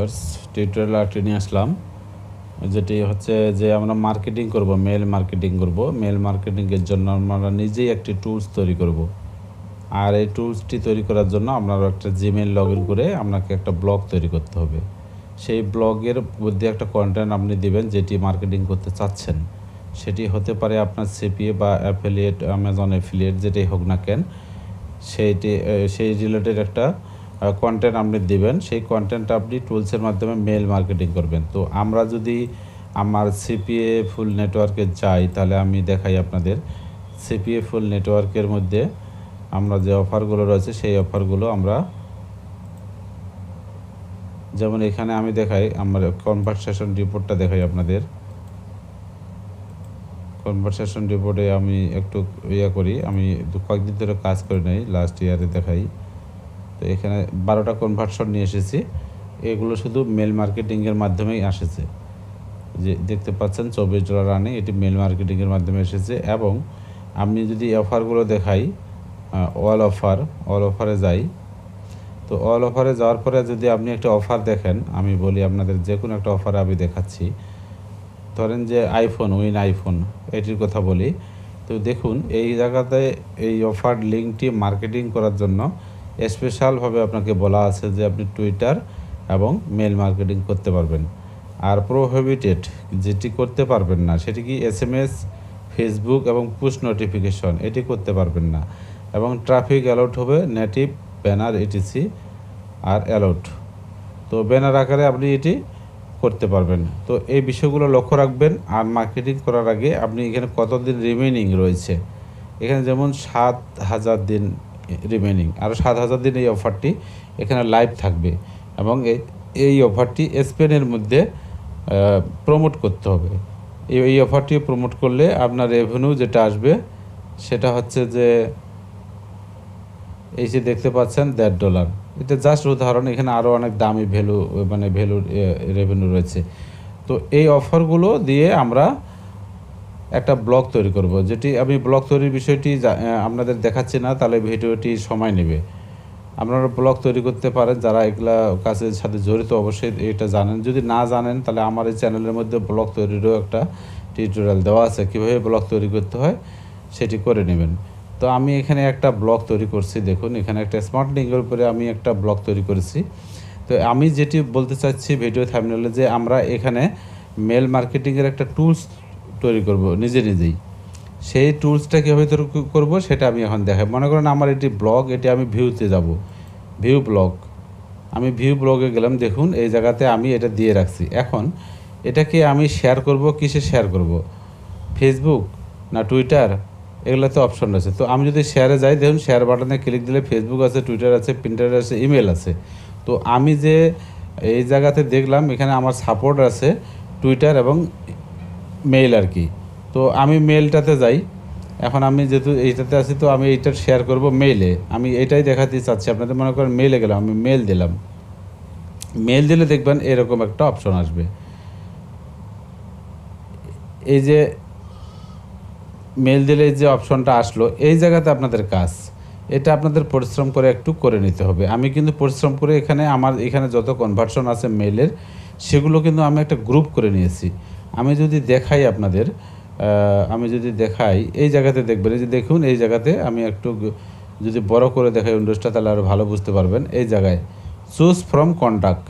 Viewers, tutorial আর্টে নিয়ে আসলাম, যেটি হচ্ছে যে আমরা মার্কেটিং করব, মেল মার্কেটিং করব। মেল মার্কেটিংয়ের জন্য আমরা নিজেই একটি টুলস তৈরি করব। আর এই টুলসটি তৈরি করার জন্য আপনারা একটা জিমেইল লগ ইন করে আপনাকে একটা ব্লগ তৈরি করতে হবে। সেই ব্লগের মধ্যে একটা কন্টেন্ট আপনি দিবেন যেটি মার্কেটিং করতে চাচ্ছেন। সেটি হতে পারে আপনার সিপিএ বা অ্যাফিলিয়েট, অ্যামাজন অ্যাফিলিয়েট, যেটাই হোক না কেন, সেই রিলেটেড একটা কন্টেন্ট আপনি দিবেন। সেই কন্টেন্টটা আপনি টুলসের মাধ্যমে মেল মার্কেটিং করবেন। তো আমরা যদি আমার সিপিএ ফুল নেটওয়ার্কে যাই, তাহলে আমি দেখাই আপনাদের। সিপিএ ফুল নেটওয়ার্কের মধ্যে আমরা যে অফারগুলো রয়েছে সেই অফারগুলো আমরা, যেমন এখানে আমি দেখাই, আমার কনভারসেশন রিপোর্টটা দেখাই আপনাদের। কনভারসেশন রিপোর্টে আমি একটু করি, আমি কয়েকদিন ধরে কাজ করে নেই, লাস্ট ইয়ারে দেখাই। তো এখানে 12টা কনভার্সন নিয়ে এসেছি। এগুলো শুধু মেল মার্কেটিংয়ের মাধ্যমেই এসেছে। যে দেখতে পাচ্ছেন $24 আনে, এটি মেল মার্কেটিংয়ের মাধ্যমে এসেছে। এবং আমি যদি অফারগুলো দেখাই, অল অফারে যাই, তো অল অফারে যাওয়ার পরে যদি আপনি একটা অফার দেখেন, আমি বলি আপনাদের যে কোনো একটা অফারে আমি দেখাচ্ছি। ধরেন যে উইন আইফোন, এটির কথা বলি। তো দেখুন এই জায়গাতে এই অফার লিঙ্কটি মার্কেটিং করার জন্য স্পেশালভাবে আপনাকে বলা আছে যে আপনি টুইটার এবং মেল মার্কেটিং করতে পারবেন। আর প্রোহিবিটেড যেটি করতে পারবেন না সেটি কি SMS, ফেসবুক এবং পুশ নোটিফিকেশন, এটি করতে পারবেন না। এবং ট্রাফিক অ্যালাউড হবে নেটিভ, ব্যানার, ETC আর অ্যালাউড। তো ব্যানার আকারে আপনি এটি করতে পারবেন। তো এই বিষয়গুলো লক্ষ্য রাখবেন। আর মার্কেটিং করার আগে আপনি এখানে কতদিন রিমেনিং রয়েছে, এখানে যেমন 7,000 দিন রিমেনিং, আরও 7,000 দিন এই অফারটি এখানে লাইভ থাকবে। এবং এই অফারটি স্পেনের মধ্যে প্রমোট করতে হবে। এই অফারটি প্রমোট করলে আপনার রেভিনিউ যেটা আসবে সেটা হচ্ছে যে এই যে দেখতে পাচ্ছেন $1.5। এটা জাস্ট উদাহরণ, এখানে আরও অনেক দামি ভ্যালুর রেভিনিউ রয়েছে। তো এই অফারগুলো দিয়ে আমরা একটা ব্লগ তৈরি করব, যেটি আমি ব্লগ তৈরির বিষয়টি আপনাদের দেখাচ্ছি না, তাহলে ভিডিওটি সময় নেবে। আপনারা ব্লগ তৈরি করতে পারেন, যারা এগুলা কাজের সাথে জড়িত অবশ্যই এটা জানেন। যদি না জানেন তাহলে আমার এই চ্যানেলের মধ্যে ব্লগ তৈরিরও একটা টিউটোরিয়াল দেওয়া আছে, কীভাবে ব্লগ তৈরি করতে হয় সেটি করে নেবেন। তো আমি এখানে একটা ব্লগ তৈরি করছি, দেখুন এখানে একটা স্মার্ট লিঙ্কের উপরে আমি একটা ব্লগ তৈরি করেছি। তো আমি যেটি বলতে চাচ্ছি ভিডিও থাম্বনেলে, যে আমরা এখানে মেল মার্কেটিংয়ের একটা টুলস তৈরি করব নিজেই। সেই টুলসটা কীভাবে তৈরি করব সেটা আমি এখন দেখাই। মনে করেন আমার এটি ব্লগ, এটি আমি ভিউতে যাব, ভিউ ব্লগ। আমি ভিউ ব্লগে গেলাম, দেখুন এই জায়গাতে আমি এটা দিয়ে রাখছি। এখন এটাকে আমি শেয়ার করব, কিসে শেয়ার করব, ফেসবুক না টুইটার, এগুলোতে অপশন আছে। তো আমি যদি শেয়ারে যাই, দেখুন শেয়ার বাটনে ক্লিক দিলে ফেসবুক আছে, টুইটার আছে, প্রিন্টার আছে, ইমেল আছে। তো আমি যে এই জায়গাতে দেখলাম এখানে আমার সাপোর্ট আছে টুইটার এবং মেইল আর কি। তো আমি মেলটাতে যাই। এখন আমি যেহেতু এইটাতে আছি, তো আমি এইটা শেয়ার করব মেইলে। আমি এইটাই দেখাতে চাচ্ছি আপনাদের। মনে করেন মেইলে গেলাম, আমি মেল দিলাম। মেল দিলে দেখবেন এরকম একটা অপশন আসবে। এই যে মেল দিলে যে অপশনটা আসলো, এই জায়গাতে আপনাদের কাজ, এটা আপনাদের পরিশ্রম করে একটু করে নিতে হবে। আমি কিন্তু পরিশ্রম করে আমার এখানে যত কনভার্সন আছে মেইলের, সেগুলো কিন্তু আমি একটা গ্রুপ করে নিয়েছি। আমি যদি দেখাই আপনাদের, এই জায়গাতে দেখবেন, এই যে দেখুন এই জায়গাতে আমি একটু যদি বড় করে দেখাই উইন্ডোজটা, তাহলে আরও ভালো বুঝতে পারবেন। এই জায়গায় চুজ ফ্রম কন্ট্যাক্ট,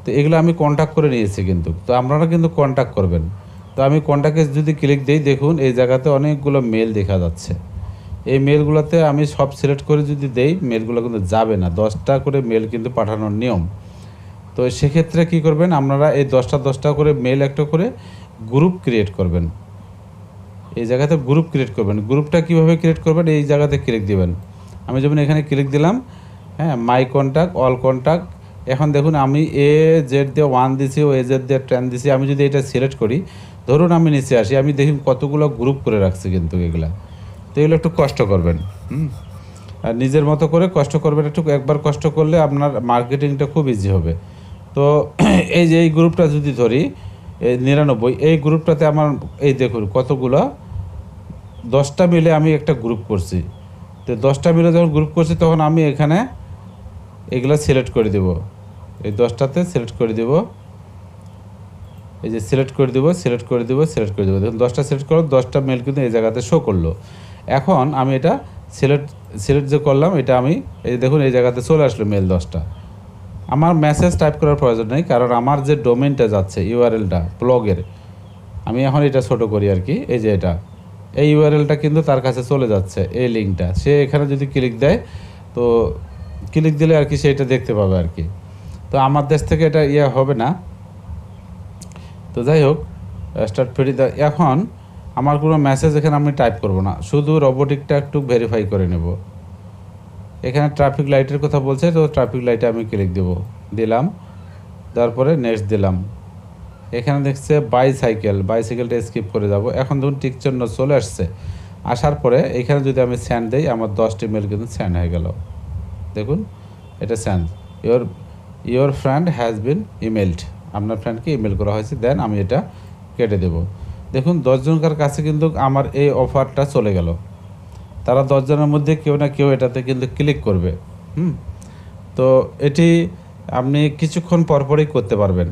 তো এগুলো আমি কন্ট্যাক্ট করে নিয়েছি কিন্তু। তো আপনারা কিন্তু কন্ট্যাক্ট করবেন। তো আমি কন্ট্যাক্টে যদি ক্লিক দিই, দেখুন এই জায়গাতে অনেকগুলো মেল দেখা যাচ্ছে। এই মেলগুলোতে আমি সব সিলেক্ট করে যদি দেই, মেলগুলো কিন্তু যাবে না। 10টা করে মেল কিন্তু পাঠানোর নিয়ম। তো সেক্ষেত্রে কী করবেন আপনারা, এই 10টা করে মেল একটা করে গ্রুপ ক্রিয়েট করবেন। এই জায়গাতে গ্রুপ ক্রিয়েট করবেন। গ্রুপটা কীভাবে ক্রিয়েট করবেন, এই জায়গাতে ক্লিক দিবেন। আমি যেমন এখানে ক্লিক দিলাম, হ্যাঁ, মাই কন্ট্যাক্ট, অল কন্ট্যাক্ট। এখন দেখুন আমি AZ দিয়ে 1 দিছি, ও AZ দিয়ে 10 দিছি। আমি যদি এটা সিলেক্ট করি, ধরুন আমি নিচে আসি, আমি দেখুন কতগুলো গ্রুপ করে রাখছি কিন্তু এগুলা। তো এগুলো একটু কষ্ট করবেন, আর নিজের মতো করে কষ্ট করবেন। একবার কষ্ট করলে আপনার মার্কেটিংটা খুব ইজি হবে। তো এই যে এই গ্রুপটা যদি ধরি, এই 99, এই গ্রুপটাতে আমার এই দেখুন কতগুলো, 10টা মিলে আমি একটা গ্রুপ করছি। তো 10টা মিলে যখন গ্রুপ করছি, তখন আমি এখানে এগুলো সিলেক্ট করে দেব। এই 10টাতে সিলেক্ট করে দেব, এই যে সিলেক্ট করে দেব, সিলেক্ট করে দেব, সিলেক্ট করে দেব। দেখুন 10টা সিলেক্ট করো, 10টা মেল কিন্তু এই জায়গাতে শো করলো। এখন আমি এটা সিলেক্ট যে করলাম, এটা আমি এই দেখুন এই জায়গাতে চলে আসলো মেল 10টা। আমার মেসেজ টাইপ করার প্রয়োজন নেই, কারণ আমার যে ডোমেনটা যাচ্ছে ইউআরএলটা ব্লগের, আমি এখন এটা ছোট করি আর কি। এই যে এটা, এই ইউআরএলটা কিন্তু তার কাছে চলে যাচ্ছে, এই লিঙ্কটা। সে এখানে যদি ক্লিক দেয়, তো ক্লিক দিলে আর কি সে এটা দেখতে পাবে আর কি। তো আমার দেশ থেকে এটা হবে না। তো যাই হোক, স্টার্ট ফ্রি। এখন আমার কোনো মেসেজ এখানে আমি টাইপ করব না, শুধু রোবোটিকটা একটু ভেরিফাই করে নেব। এখানে ট্রাফিক লাইটের কথা বলছে, তো ট্রাফিক লাইটে আমি ক্লিক দিলাম, তারপরে নেক্সট দিলাম। এখানে দেখছে বাইসাইকেলটা স্কিপ করে যাব। এখন ধরুন টিক চিহ্ন চলে আসছে, আসার পরে এখানে যদি আমি সেন্ড দেই, আমার 10টি মেল কিন্তু সেন্ড হয়ে গেল। দেখুন এটা send, your friend has been emailed, আপনার ফ্রেন্ডকে ইমেল করা হয়েছে। দেন আমি এটা কেটে দেব। দেখুন 10 জনকার কাছে কিন্তু আমার এই অফারটা চলে গেল। তারা 10 জনের মধ্যে কেউ না কেউ এটাতে কিন্তু ক্লিক করবে। তো এটি আপনি কিছুক্ষণ পরপরই করতে পারবেন।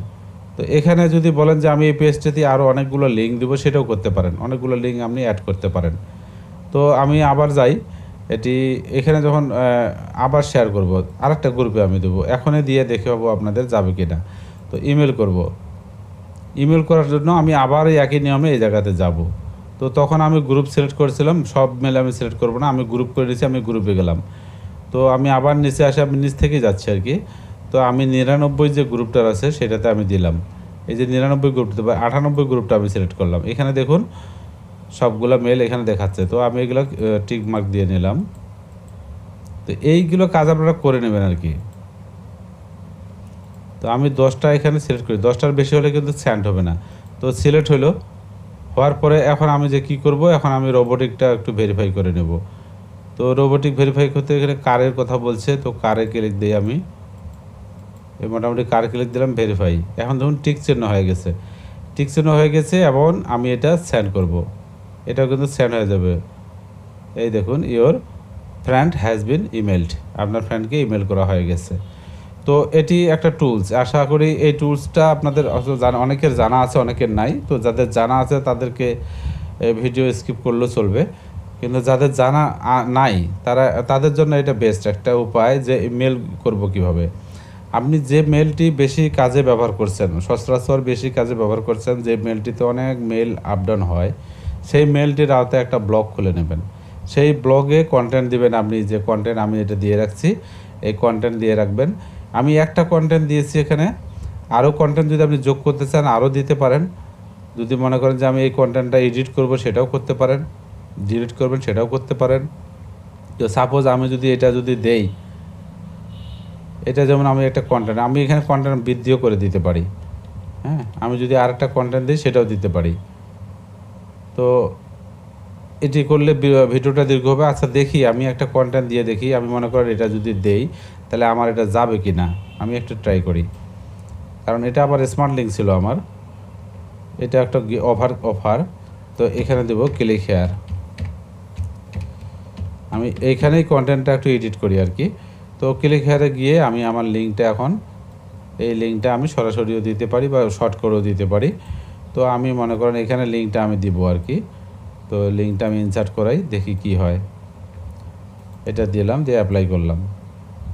তো এখানে যদি বলেন যে আমি এই পেজটাতে আরও অনেকগুলো লিঙ্ক দেবো, সেটাও করতে পারেন, অনেকগুলো লিঙ্ক আপনি অ্যাড করতে পারেন। তো আমি আবার যাই, এটি এখানে যখন আবার শেয়ার করব, আরেকটা গ্রুপে আমি দেবো, এখনই দিয়ে দেখে পাবো আপনাদের যাবে কি না। তো ইমেল করব, ইমেল করার জন্য আমি আবার এই একই নিয়মে এই জায়গাতে যাব। তো তখন আমি গ্রুপ সিলেক্ট করেছিলাম, সব মেল আমি সিলেক্ট করব না, আমি গ্রুপ করে নিয়েছি, আমি গ্রুপে গেলাম। তো আমি আবার নিচে আসে, আমি নিচ থেকেই যাচ্ছি আর কি। তো আমি 99 যে গ্রুপটার আছে সেটাতে আমি দিলাম, এই যে 99 গ্রুপটা বা 98 গ্রুপটা আমি সিলেক্ট করলাম। এখানে দেখুন সবগুলো মেল এখানে দেখাচ্ছে, তো আমি এগুলো টিক মার্ক দিয়ে নিলাম। তো এইগুলো কাজ আপনারা করে নেবেন আর কি। তো আমি 10টা এখানে সিলেক্ট করি, 10টার বেশি হলে কিন্তু সেন্ড হবে না। তো সিলেক্ট হলো, হওয়ার পরে এখন আমি যে কি করব, এখন আমি রোবোটিকটা একটু ভেরিফাই করে নেব। তো রোবোটিক ভেরিফাই করতে এখানে কারের কথা বলছে, তো কারে ক্লিক দিই আমি, মোটামুটি কার ক্লিক দিলাম, ভেরিফাই। এখন ধরুন টিক চিহ্ন হয়ে গেছে, টিক চিহ্ন হয়ে গেছে, এবং আমি এটা সেন্ড করব। এটাও কিন্তু সেন্ড হয়ে যাবে। এই দেখুন, your friend has been emailed, আপনার ফ্রেন্ডকে ইমেল করা হয়ে গেছে। তো এটি একটা টুলস, আশা করি এই টুলসটা আপনাদের অনেকের জানা আছে, অনেকের নাই। তো যাদের জানা আছে তাদেরকে ভিডিও স্কিপ করলেও চলবে, কিন্তু যাদের জানা নাই তাদের জন্য এটা বেস্ট একটা উপায়, যে মেল করব কিভাবে। আপনি যে মেলটি বেশি কাজে ব্যবহার করছেন, সচরাচর বেশি কাজে ব্যবহার করছেন, যে মেলটিতে অনেক মেল আপডাউন হয়, সেই মেলটির আওতায় একটা ব্লগ খুলে নেবেন। সেই ব্লগে কন্টেন্ট দিবেন, আপনি যে কন্টেন্ট আমি এটা দিয়ে রাখছি, এই কন্টেন্ট দিয়ে রাখবেন। আমি একটা কন্টেন্ট দিয়েছি, এখানে আরও কন্টেন্ট যদি আপনি যোগ করতে চান আরও দিতে পারেন। যদি মনে করেন যে আমি এই কন্টেন্টটা এডিট করব, সেটাও করতে পারেন, ডিলিট করবেন সেটাও করতে পারেন। তো সাপোজ আমি যদি এটা দেই, এটা যেমন আমি একটা কন্টেন্ট, আমি এখানে কন্টেন্ট বৃদ্ধিও করে দিতে পারি। হ্যাঁ, আমি যদি আরেকটা কন্টেন্ট দিই সেটাও দিতে পারি। তো এটি করলে ভিডিওটা দীর্ঘ হবে। আচ্ছা দেখি, আমি একটা কন্টেন্ট দিয়ে দেখি, আমি মনে করেন এটা যদি দেই তাহলে আমার এটা যাবে কি না, আমি একটু ট্রাই করি। কারণ এটা আবার স্মার্ট লিঙ্ক ছিল আমার, এটা একটা অফার। তো এখানে দেব ক্লিক হেয়ার। আমি এইখানেই কন্টেন্টটা একটু এডিট করি আর কি। তো ক্লিক হেয়ারে গিয়ে আমি আমার লিঙ্কটা, এখন এই লিঙ্কটা আমি সরাসরিও দিতে পারি বা শর্ট করেও দিতে পারি। তো আমি মনে করেন এখানে লিঙ্কটা আমি দিব আর কি। তো লিঙ্কটা আমি ইনসার্ট করাই, দেখি কি হয়। এটা দিলাম, দিয়ে অ্যাপ্লাই করলাম।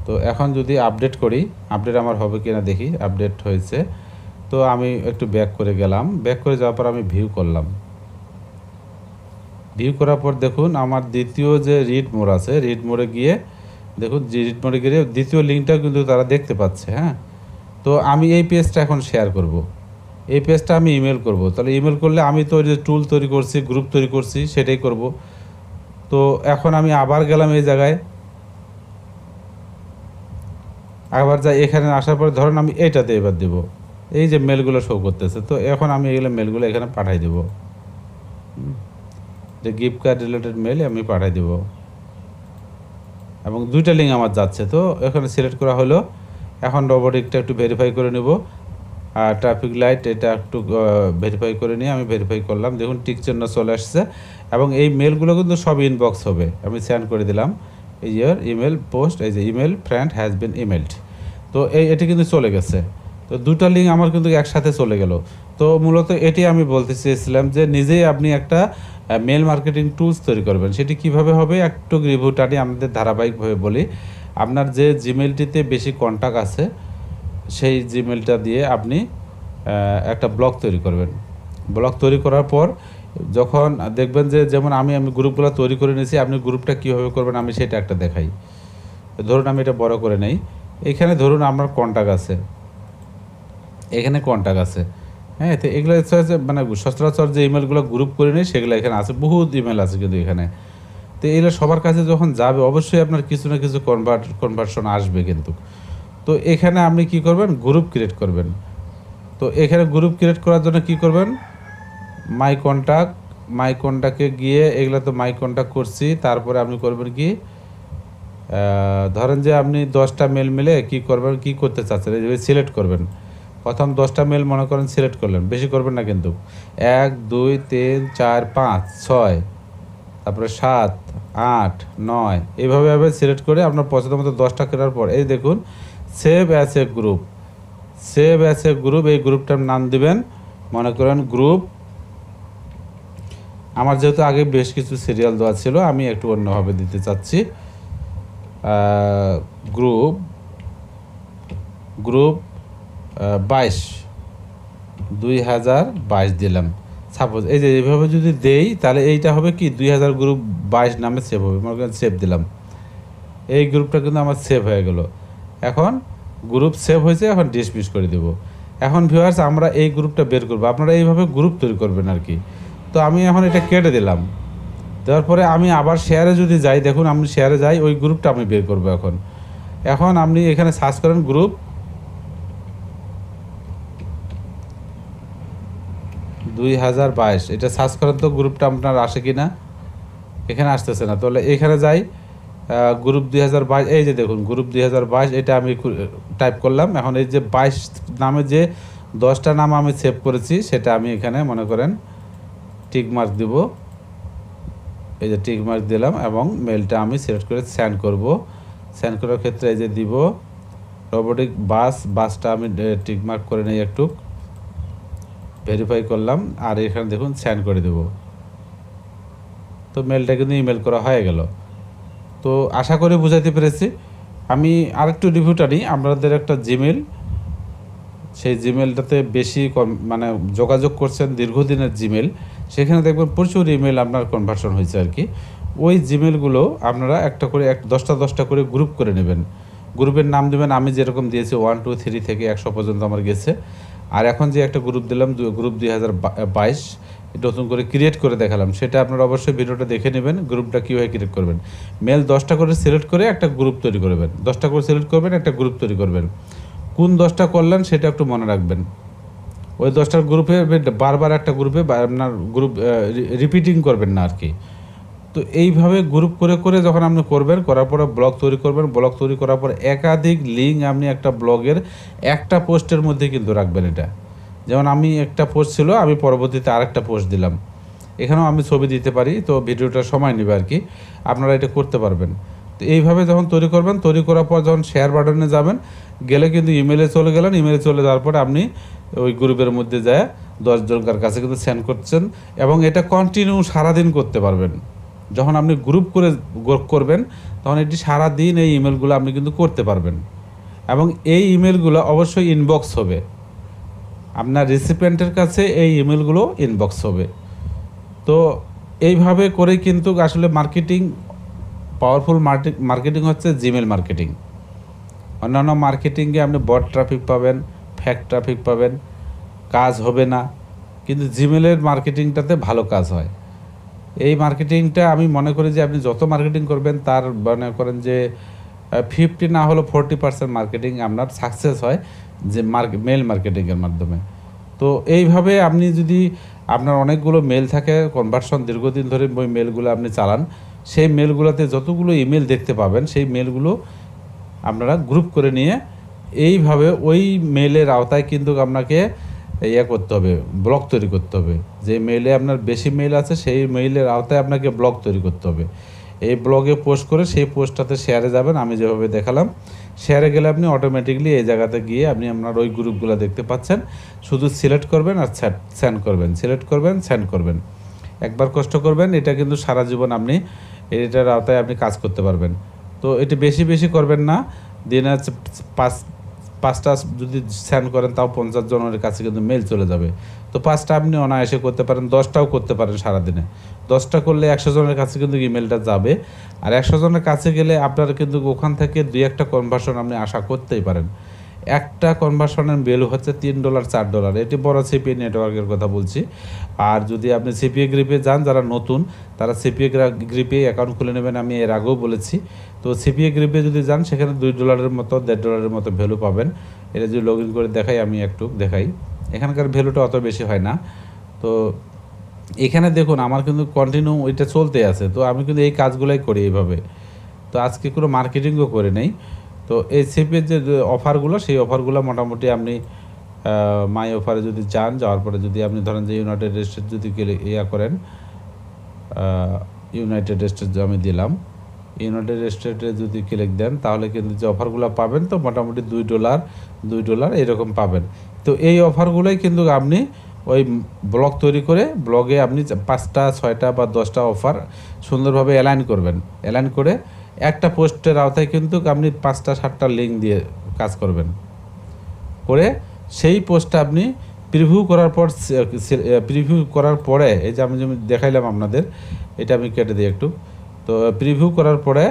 তো এখন যদি আপডেট করি, আপডেট আমার হবে কিনা দেখি। আপডেট হয়েছে। তো আমি একটু ব্যাক করে গেলাম, ব্যাক করে যাওয়ার পর আমি ভিউ করলাম। ভিউ করার পর দেখুন আমার দ্বিতীয় যে রিড মোড আছে, রিড মোডে গিয়ে দেখুন, রিড মোডে গিয়ে দ্বিতীয় লিঙ্কটাও কিন্তু তারা দেখতে পাচ্ছে। হ্যাঁ, তো আমি এই পেজটা এখন শেয়ার করব, এই পেজটা আমি ইমেল করব। তাহলে ইমেল করলে আমি তো যে টুল তৈরি করছি, গ্রুপ তৈরি করছি, সেটাই করব। তো এখন আমি আবার গেলাম এই জায়গায়, আবার যাই, এখানে আসার পরে ধরেন আমি এইটাতে এবার দেব, এই যে মেলগুলো শো করতেছে। তো এখন আমি এগুলো মেলগুলো এখানে পাঠাই দেব, যে গিফট কার্ড রিলেটেড মেল আমি পাঠাই দেব, এবং দুইটা লিঙ্ক আমার যাচ্ছে। তো এখানে সিলেক্ট করা হলো। এখন রোবোটিকটা একটু ভেরিফাই করে নেব, আর ট্রাফিক লাইট এটা একটু ভেরিফাই করে নিয়ে আমি ভেরিফাই করলাম। দেখুন টিক চিহ্ন চলে আসছে, এবং এই মেলগুলো কিন্তু সব ইনবক্স হবে। আমি সেন্ড করে দিলাম, এই ইয়ার ইমেল পোস্ট, এই যে ইমেল ফ্রেন্ড হ্যাজ বিন ইমেলড। তো তো এটি কিন্তু চলে গেছে। তো দুটা লিঙ্ক আমার কিন্তু একসাথে চলে গেল। তো মূলত এটি আমি বলতে চেয়েছিলাম যে নিজেই আপনি একটা মেল মার্কেটিং টুলস তৈরি করবেন। সেটি কিভাবে হবে একটু রিভিউটাটি আমাদের ধারাবাহিকভাবে বলি। আপনার যে জিমেলটিতে বেশি কন্ট্যাক্ট আছে সেই জিমেলটা দিয়ে আপনি একটা ব্লগ তৈরি করবেন। ব্লগ তৈরি করার পর যখন দেখবেন যে যেমন আমি গ্রুপগুলো তৈরি করে নিয়েছি, আপনি গ্রুপটা কীভাবে করবেন আমি সেটা একটা দেখাই। ধরুন আমি এটা বড় করে নেই। এখানে ধরুন আমার কন্ট্যাক্ট আছে, এখানে কন্ট্যাক্ট আছে, হ্যাঁ। তো এগুলো হচ্ছে মানে সচরাচর যে ইমেলগুলো গ্রুপ করে নেই সেগুলো এখানে আছে, বহুত ইমেল আছে কিন্তু এখানে। তো এগুলো সবার কাছে যখন যাবে অবশ্যই আপনার কিছু না কিছু কনভার্সন আসবে কিন্তু। তো এখানে আপনি কি করবেন, গ্রুপ ক্রিয়েট করবেন। তো এখানে গ্রুপ ক্রিয়েট করার জন্য কি করবেন, মাই কন্ট্যাক্টে গিয়ে এগুলো তো মাই কন্ট্যাক্ট করছি। তারপরে আপনি করবেন কি, ধরেন যে আপনি 10টা মেল মিলে কি করবেন, কি করতে চাচ্ছেন এইভাবে সিলেক্ট করবেন। প্রথম 10টা মেল মনে করেন সিলেক্ট করলেন, বেশি করবেন না কিন্তু। 1 2 3 4 5 6 তারপরে 7 8 9 এইভাবে সিলেক্ট করে আপনার পছন্দ মতো 10টা করার পর এই দেখুন সেভ অ্যাজ এ গ্রুপ। এই গ্রুপটার নাম দিবেন মনে করেন গ্রুপ। আমার যেহেতু আগে বেশ কিছু সিরিয়াল দেওয়া ছিল আমি একটু অন্যভাবে দিতে চাচ্ছি। গ্রুপ 2022 দিলাম সাপোজ। এই যে এইভাবে যদি দেই তাহলে এইটা হবে কি 2000 গ্রুপ 22 নামে সেভ হবে। মনে করেন সেভ দিলাম, এই গ্রুপটা কিন্তু আমার সেভ হয়ে গেল। এখন গ্রুপ সেভ হয়েছে, এখন ডিসমিস করে দেব। এখন ভিউয়ার্স আমরা এই গ্রুপটা বের করব, আপনারা এইভাবে গ্রুপ তৈরি করবেন আর কি। তো আমি এখন এটা কেটে দিলাম, দেওয়ার পরে আমি আবার শেয়ারে যদি যাই, দেখুন আমি শেয়ারে যাই, ওই গ্রুপটা আমি বের করব। এখন আপনি এখানে সার্চ করেন গ্রুপ 2022, এটা সার্চ করেন তো গ্রুপটা আপনার আসে কি না, এখানে আসতেছে না। তাহলে এখানে যাই গ্রুপ 2022, এই যে দেখুন গ্রুপ 2022 এটা আমি টাইপ করলাম। এখন এই যে 22 নামে যে 10টা নাম আমি সেভ করেছি সেটা আমি এখানে মনে করেন টিক মার্ক দিব। এই যে টিক মার্ক দিলাম এবং মেলটা আমি সিলেক্ট করে সেন্ড করব। সেন্ড করার ক্ষেত্রে এই যে দিব রোবোটিক বাসটা আমি টিক মার্ক করে নেই, একটু ভেরিফাই করলাম আর এখানে দেখুন সেন্ড করে দেব। তো মেলটা কিন্তু ইমেল করা হয়ে গেল। তো আশা করি বুঝাইতে পেরেছি। আমি আরেকটু রিভিউটা নিই। আপনাদের একটা জিমেল, সেই জিমেলটাতে বেশি মানে যোগাযোগ করছেন দীর্ঘদিনের জিমেল, সেখানে দেখবেন প্রচুর ইমেল আপনার কনভার্সন হয়েছে আর কি। ওই জিমেলগুলো আপনারা একটা করে 10টা করে গ্রুপ করে নেবেন। গ্রুপের নাম দেবেন আমি যেরকম দিয়েছি 1 2 3 থেকে 100 পর্যন্ত আমার গেছে। আর এখন যে একটা গ্রুপ দিলাম গ্রুপ 2022 নতুন করে ক্রিয়েট করে দেখালাম, সেটা আপনারা অবশ্যই ভিডিওটা দেখে নেবেন গ্রুপটা কীভাবে ক্রিয়েট করবেন। মেল 10টা করে সিলেক্ট করে একটা গ্রুপ তৈরি করবেন, 10টা করে সিলেক্ট করবেন একটা গ্রুপ তৈরি করবেন। কোন 10টা করলেন সেটা একটু মনে রাখবেন। ওই 10টার গ্রুপে বারবার একটা গ্রুপে আপনার গ্রুপ রিপিটিং করবেন না আর কি। তো এইভাবে গ্রুপ করে যখন আপনি করবেন, করার পরে ব্লগ তৈরি করবেন। ব্লগ তৈরি করার পর একাধিক লিঙ্ক আপনি একটা ব্লগের একটা পোস্টের মধ্যে কিন্তু রাখবেন। এটা যেমন আমি একটা পোস্ট ছিল, আমি পরবর্তীতে আরেকটা পোস্ট দিলাম, এখানেও আমি ছবি দিতে পারি। তো ভিডিওটা সময় নেবে আর কি, আপনারা এটা করতে পারবেন। তো এইভাবে যখন তৈরি করবেন, তৈরি করার পর যখন শেয়ার বাটনে যাবেন, গেলে কিন্তু ইমেলে চলে গেলেন। ইমেলে চলে যাওয়ার পরে আপনি ওই গ্রুপের মধ্যে যায় 10 জনকার কাছে কিন্তু সেন্ড করছেন এবং এটা কন্টিনিউ সারাদিন করতে পারবেন। যখন আপনি গ্রুপ করবেন তখন এটি সারাদিন এই ইমেলগুলো আপনি কিন্তু করতে পারবেন এবং এই ইমেলগুলো অবশ্যই ইনবক্স হবে, আপনার রিসিপিয়েন্টের কাছে এই ইমেলগুলো ইনবক্স হবে। তো এইভাবে করে কিন্তু আসলে মার্কেটিং, পাওয়ারফুল মার্কেটিং হচ্ছে জিমেল মার্কেটিং। অন্যান্য মার্কেটিংয়ে আপনি বট ট্রাফিক পাবেন, ফ্যাক ট্রাফিক পাবেন, কাজ হবে না, কিন্তু জিমেলের মার্কেটিংটাতে ভালো কাজ হয়। এই মার্কেটিংটা আমি মনে করি যে আপনি যত মার্কেটিং করবেন তার মনে করেন যে 50 না হলেও 40% মার্কেটিং আপনার সাকসেস হয় যে মেল মার্কেটিংয়ের মাধ্যমে। তো এইভাবে আপনি যদি আপনার অনেকগুলো মেল থাকে, কনভার্সন দীর্ঘদিন ধরে ওই মেলগুলো আপনি চালান, সেই মেলগুলোতে যতগুলো ইমেল দেখতে পাবেন সেই মেলগুলো আপনারা গ্রুপ করে নিয়ে এইভাবে ওই মেলের আওতায় কিন্তু আপনাকে করতে হবে, ব্লগ তৈরি করতে হবে। যে মেইলে আপনার বেশি মেইল আছে সেই মেইলের আওতায় আপনাকে ব্লগ তৈরি করতে হবে। এই ব্লগে পোস্ট করে সেই পোস্টটাতে শেয়ারে যাবেন, আমি যেভাবে দেখালাম। শেয়ারে গেলে আপনি অটোমেটিকলি এই জায়গাতে গিয়ে আপনি আপনার ওই গ্রুপগুলো দেখতে পাচ্ছেন। শুধু সিলেক্ট করবেন আর সেন্ড করবেন, সিলেক্ট করবেন, সেন্ড করবেন। একবার কষ্ট করবেন, এটা কিন্তু সারা জীবন আপনি এটার আওতায় আপনি কাজ করতে পারবেন। তো এটা বেশি বেশি করবেন না, দিনে 5টা যদি সেন্ড করেন তাও 50 জনের কাছে কিন্তু মেল চলে যাবে। তো 5টা আপনি অনায়াসে করতে পারেন, 10টাও করতে পারেন সারাদিনে। 10টা করলে 100 জনের কাছে কিন্তু ইমেলটা যাবে। আর 100 জনের কাছে গেলে আপনার কিন্তু ওখান থেকে 2-1টা কনভার্সন আপনি আশা করতেই পারেন। একটা কনভার্সনের ভ্যালু হচ্ছে $3 $4। এটি বড় সিপিএ নেটওয়ার্কের কথা বলছি। আর যদি আপনি সিপিএ গ্রিপে যান, যারা নতুন তারা সিপিএ গ্রিপে অ্যাকাউন্ট খুলে নেবেন, আমি এর আগেও বলেছি। তো সিপিএ গ্রিপে যদি যান সেখানে $2 মতো $1.5 মতো ভ্যালু পাবেন। এটা যদি লগ ইন করে দেখাই, আমি একটু দেখাই, এখানকার ভ্যালুটা অত বেশি হয় না। তো এখানে দেখুন আমার কিন্তু কন্টিনিউ ওইটা চলতে আছে। তো আমি কিন্তু এই কাজগুলোই করি এইভাবে। তো আজকে কোনো মার্কেটিংও করে নেই। তো এই সিপিএর যে অফারগুলো, সেই অফারগুলো মোটামুটি আপনি মাই অফারে যদি যান, যাওয়ার পরে যদি আপনি ধরেন যে ইউনাইটেড স্টেট যদি করেন, ইউনাইটেড স্টেট আমি দিলাম, ইউনাইটেড স্টেটে যদি ক্লিক দেন তাহলে কিন্তু যে অফারগুলো পাবেন তো মোটামুটি $2 এরকম পাবেন। তো এই অফারগুলোই কিন্তু আপনি ওই ব্লগ তৈরি করে ব্লগে আপনি 5টা 6টা বা 10টা অফার সুন্দরভাবে অ্যালাইন করবেন। অ্যালাইন করে একটা পোস্টের আওতায় কিন্তু আপনি 5টা 7টা লিঙ্ক দিয়ে কাজ করবেন, করে সেই পোস্টটা আপনি প্রিভিউ করার পর প্রিভিউ করার পরে এই যে আমি দেখাইলাম আপনাদের, এটা আমি কেটে দিই একটু। তো প্রিভিউ করার পরে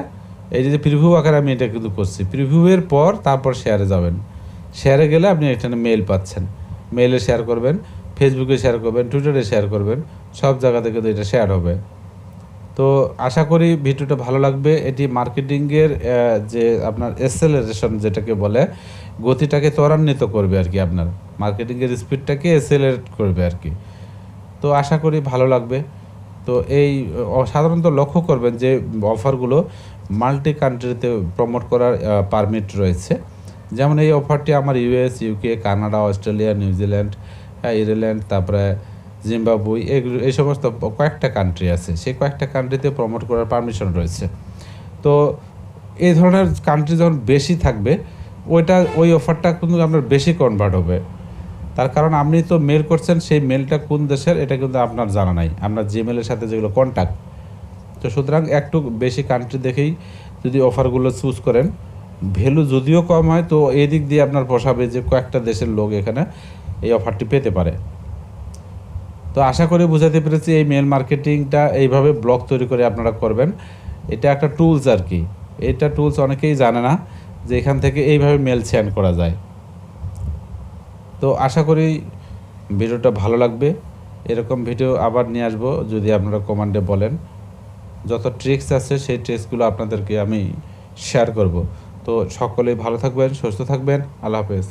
এই যে প্রিভিউ আকারে আমি এটা কিন্তু করছি, প্রিভিউয়ের পর তারপর শেয়ারে যাবেন। শেয়ারে গেলে আপনি এখানে মেল পাচ্ছেন, মেলে শেয়ার করবেন, ফেসবুকে শেয়ার করবেন, টুইটারে শেয়ার করবেন, সব জায়গাতে কিন্তু এটা শেয়ার হবে। তো আশা করি ভিডিওটা ভালো লাগবে। এটি মার্কেটিংয়ের যে আপনার এক্সেলারেশন যেটাকে বলে, গতিটাকে ত্বরান্বিত করবে আর কি, আপনার মার্কেটিংয়ের স্পিডটাকে এক্সেলারেট করবে আর কি। তো আশা করি ভালো লাগবে। তো এই সাধারণত লক্ষ্য করবেন যে অফারগুলো মাল্টি কান্ট্রিতে প্রমোট করার পারমিট রয়েছে। যেমন এই অফারটি আমার US, UK, Canada, Australia, New Zealand, Ireland, তারপরে জিম্বাবুই, এই সমস্ত কয়েকটা কান্ট্রি আছে, সেই কয়েকটা কান্ট্রিতে প্রমোট করার পারমিশন রয়েছে। তো এই ধরনের কান্ট্রি যখন বেশি থাকবে ওই অফারটা কিন্তু আপনার বেশি কনভার্ট হবে। তার কারণ আপনি তো মেল করছেন, সেই মেলটা কোন দেশের এটা কিন্তু আপনার জানা নাই, আপনার জিমেলের সাথে যেগুলো কন্ট্যাক্ট। তো সুতরাং একটু বেশি কান্ট্রি দেখেই যদি অফারগুলো চুজ করেন, ভ্যালু যদিও কম হয় তো এই দিক দিয়ে আপনার পোষাবে যে কয়েকটা দেশের লোক এখানে এই অফারটি পেতে পারে। তো আশা করি বুঝাতে পেরেছি এই মেল মার্কেটিংটা এইভাবে ব্লগ তৈরি করে আপনারা করবেন। এটা একটা টুলস আর কি, এটা টুলস অনেকেই জানে না যে এখান থেকে এইভাবে মেল সেন্ড করা যায়। তো আশা করি ভিডিওটা ভালো লাগবে। এরকম ভিডিও আবার নিয়ে আসবো যদি আপনারা কমেন্টে বলেন। যত ট্রিক্স আছে সেই ট্রিক্সগুলো আপনাদেরকে আমি শেয়ার করব। তো সকলেই ভালো থাকবেন, সুস্থ থাকবেন। আল্লাহ হাফেজ।